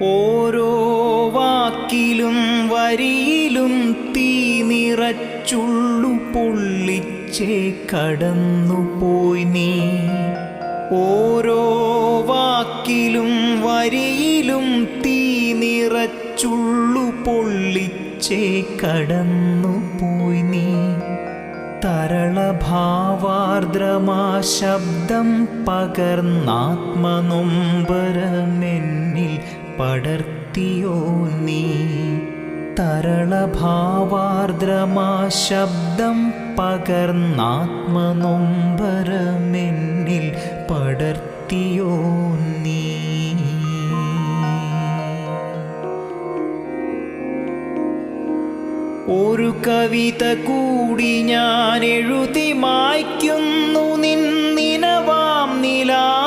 ഓരോ വാക്കിലും വരിയിലും തീ നിറച്ചുള്ളു പൊള്ളിച്ചേ കടന്നുപോയി നീ. ഓരോ വാക്കിലും വരിയിലും തീ നിറച്ചുള്ളു പൊള്ളിച്ചേ കടന്നുപോയി നീ. തരളഭാവാർദ്രമാ ശബ്ദം പകർന്നാത്മനൊമ്പരമെന്നിൽ പടർത്തിയോ നീ. തരളഭാവാർദ്രമാ ശബ്ദം പകർന്നാത്മനൊമ്പരമെന്നിൽ പടർത്തിയോ നീ. ഒരു കവിത കൂടി ഞാൻ എഴുതി മായ്ക്കുന്നു നിൻ നിനവാം നിലാ